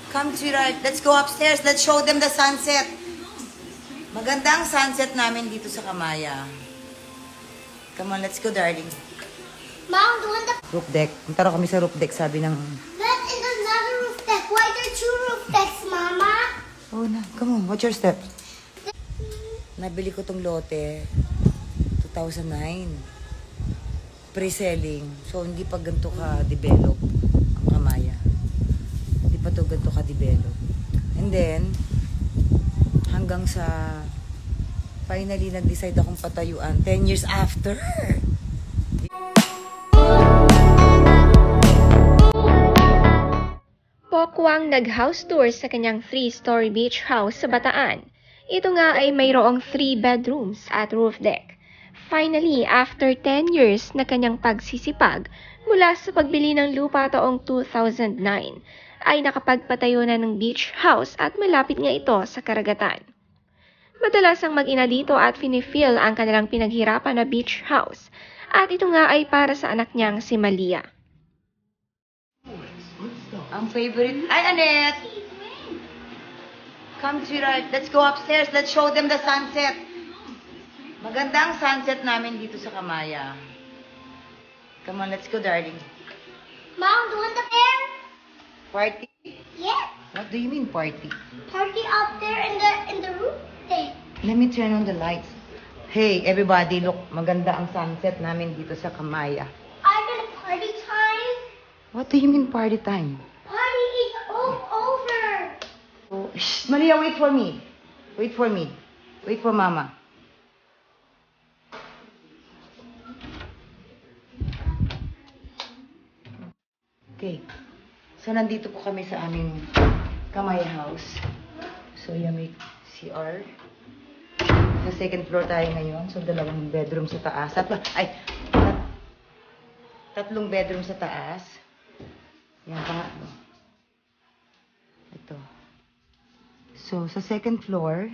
Come to right. Let's go upstairs. Let's show them the sunset. Maganda ang sunset namin dito sa Kamaya. Come on, let's go, darling. Mom, doon the... Roof deck. Punta raw kami sa roof deck, sabi ng... That is another roof deck. Why are there two roof decks, Mama? Oh, na. Come on, watch your step. Nabili ko tong lote 2009. Pre-selling. So, hindi pa ganito ka-develop ang Kamaya. Hindi pa to ganito ka-develop. And then, hanggang sa finally nag-decide akong patayuan 10 years after. Pokwang nag-house tour sa kanyang 3-story beach house sa Bataan. Ito nga ay mayroong 3 bedrooms at roof deck. Finally, after 10 years na kanyang pagsisipag mula sa pagbili ng lupa taong 2009, ay nakapagpatayo na ng beach house at malapit nga ito sa karagatan. Madalas ang mag-ina dito at finifeel ang kanilang pinaghirapan na beach house at ito nga ay para sa anak niyang si Malia. Ang favorite... Ay, Annette! Come to right. Let's go upstairs. Let's show them the sunset. Maganda ang sunset namin dito sa Kamaya. Come on, let's go, darling. Mom, doon the fair? Party? Yes. What do you mean, party? Party up there in the roof deck. Let me turn on the lights. Hey, everybody, look. Maganda ang sunset namin dito sa Kamaya. I'm in a party time. What do you mean, party time? Party is all over. Oh, shh, Malia, wait for me. Wait for me. Wait for Mama. Okay. So, nandito po kami sa aming Kamaya house. So, yan may CR. Sa second floor tayo ngayon. So, 2 bedroom sa taas. Tatlong bedroom sa taas. Yan, pangatlo. Ito. So, sa second floor,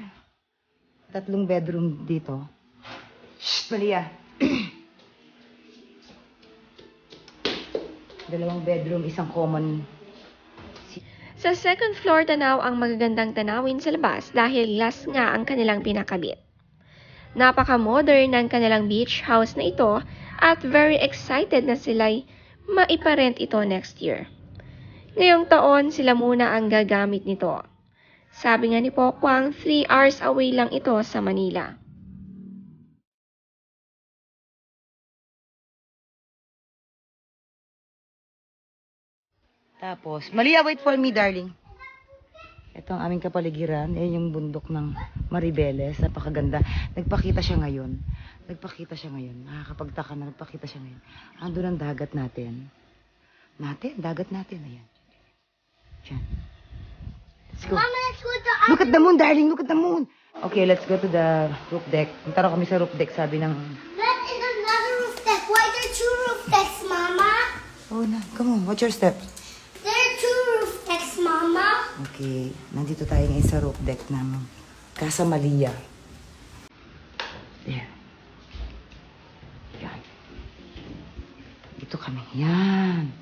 3 bedroom dito. Shh, Malia. 2 bedroom, isang common. Sa second floor tanaw ang magagandang tanawin sa labas dahil glass nga ang kanilang pinakabit. Napaka-modern ng kanilang beach house na ito at very excited na sila'y maiparent ito next year. Ngayong taon sila muna ang gagamit nito. Sabi nga ni Pokwang, 3 hours away lang ito sa Manila. Tapos, Malia, wait for me, darling. Ito ang aming kapaligiran. Yan yung bundok ng Maribeles. Napakaganda. Nagpakita siya ngayon. Nakakapagtaka na nagpakita siya ngayon. Andun ang dagat natin. Dagat natin. Ayan. Diyan. Let's go. Mama, let's go to Look at the moon, darling. Look at the moon. Okay, let's go to the roof deck. Punta raw kami sa roof deck, sabi ng... That is another roof deck. Why are there two roof decks, Mama? Oh, na. Come on, watch your step. There are two roof decks, Mama. Okay, nandito tayo ngayon sa roof deck namin. Casa Malia. There. Yan. Dito kami. Yan.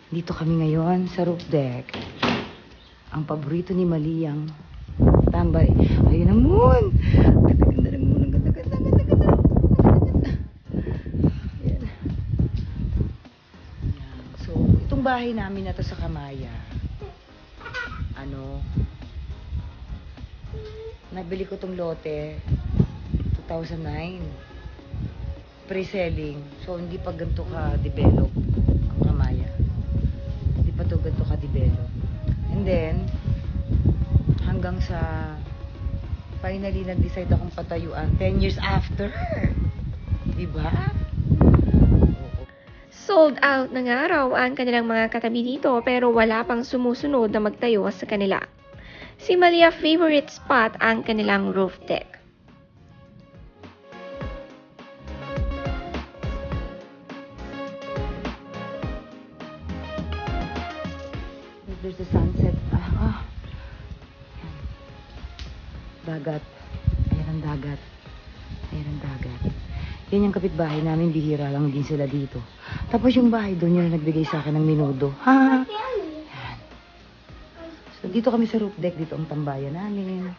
Dito kami ngayon sa roof deck. Ang paborito ni Maliyang tambay. Ayun ang moon. Ganda ng moon. Ganda. Yan. So, itong bahay namin na to sa Kamaya. Nabili ko tong lote 2009. Pre-selling. So, hindi pa ganito ka-develop ang Kamaya. Hindi pa to ganito ka-develop. And then, hanggang sa finally nag-decide akong patayuan 10 years after. Diba? Sold out na nga raw ang kanilang mga katabi dito pero wala pang sumusunod na magtayo sa kanila. Si Malia favorite spot ang kanilang roof deck. There's the sunset. Dagat. Ayan ang dagat. Yan yung kapitbahay namin, bihira lang din sila dito. Tapos yung bahay doon, yun nagbigay sa akin ng minudo. Ha? So, dito kami sa roof deck. Dito ang tambayan namin.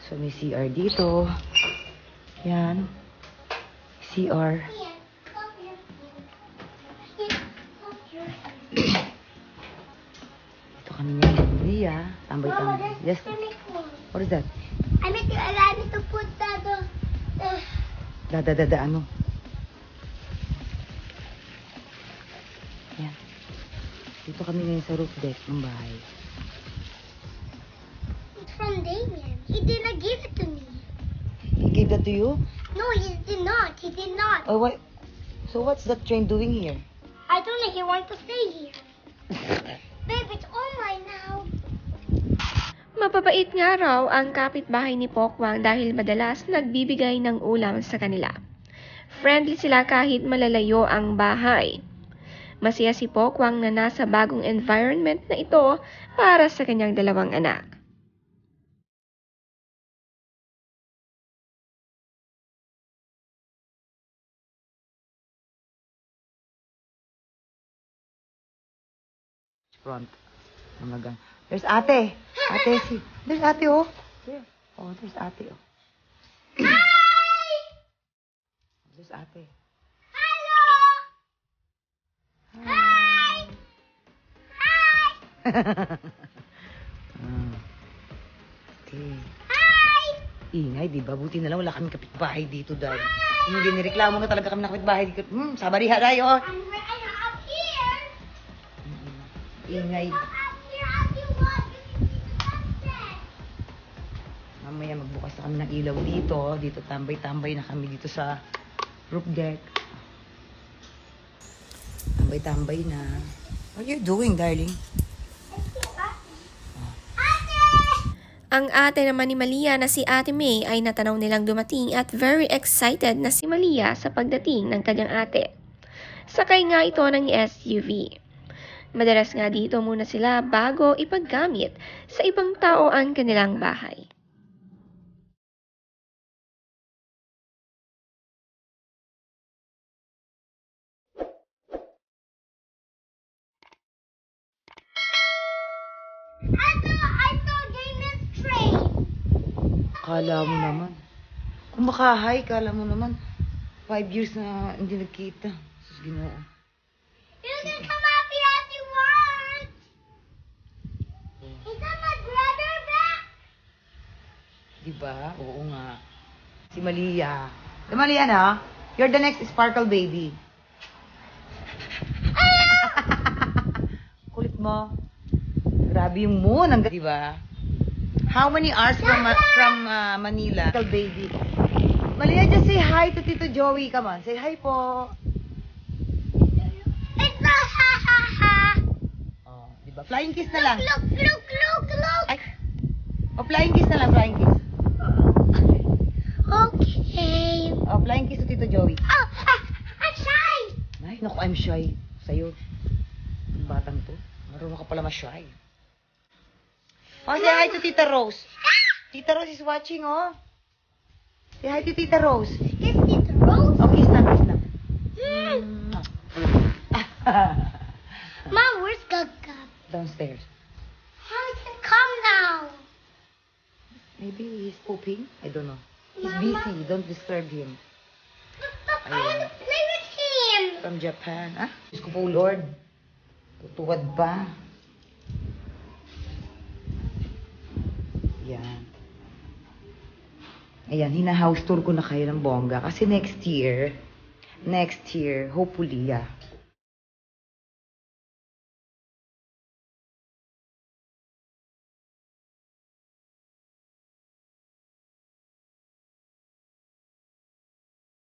So, may CR dito. Yan. CR. Dito kami ngayon. Lia. Tambay-tambay. Yes. What is that? I meant to put the Ano? Yan. Dito kami ngayon sa roof deck ng bahay. It's from Damien. He did not give it to me. He gave that to you? No, he did not. He did not. Oh, what? So what's that train doing here? I don't know. He wanted to stay here. Babe, it's all mine now. Mapapait nga raw ang kapitbahay ni Pokwang dahil madalas nagbibigay ng ulam sa kanila. Friendly sila kahit malalayo ang bahay. Masaya si Pokwang na nasa bagong environment na ito para sa kanyang 2 anak. Front. Mga gang. There's ate. Ate, si. There's ate, oh. There. Oh, there's ate, oh. Hi! There's ate. Hello! Hi! Hi! Ah. Okay. Hi! Ingay, di ba? Buti na lang wala kaming kapitbahay dito, Dad. Hindi nireklamo na talaga kami ng kapitbahay dito. Sabariha tayo. I'm up here. Ingay. Up here as you want. You can see the sunset. Mamaya magbukas na kami ng ilaw dito. Dito tambay-tambay na kami dito sa roof deck. Tambay-tambay na. What are you doing, darling? Ang ate naman ni Malia na si Ate May ay natanaw nilang dumating at very excited na si Malia sa pagdating ng kanyang ate. Sakay nga ito ng SUV. Madalas nga dito muna sila bago ipaggamit sa ibang tao ang kanilang bahay. I saw Damien's train. Kala mo naman. Kung makahay, kala mo naman. 5 years na hindi nagkita. Sus, Ginoo. You can come up here as you want. Is that my brother back? Diba? Oo nga. Si Malia. Si Malia na, you're the next Sparkle baby. Kulit mo. Grabe yung moon. Diba? How many hours from Manila? Sparkle baby. Malia, just say hi to Tito Joey. Come on, say hi po. It's a ha ha ha. Oh, diba? Flying kiss na lang. Look. Ay. Oh, flying kiss na lang, flying kiss. Okay. Oh, flying kiss to Tito Joey. Oh, I'm shy. Ay, naku, I'm shy. Sa'yo. Ang batang to. Marunong ka pala ma-shy. Oh, say hi to Tita Rose. Tita Rose is watching, oh. Say hi to Tita Rose. Is it Rose? Oh, kiss na, kiss na. Mom, where's Gaga? Downstairs. How is it come now? Maybe he's pooping. I don't know. He's Mama. busy. Don't disturb him. I want to play with him. From Japan. Ah? Diyos ko po, Lord. Tutuwad pa. Yan. Ayan, hina-house tour ko na kayo ng bongga. Kasi next year, hopefully,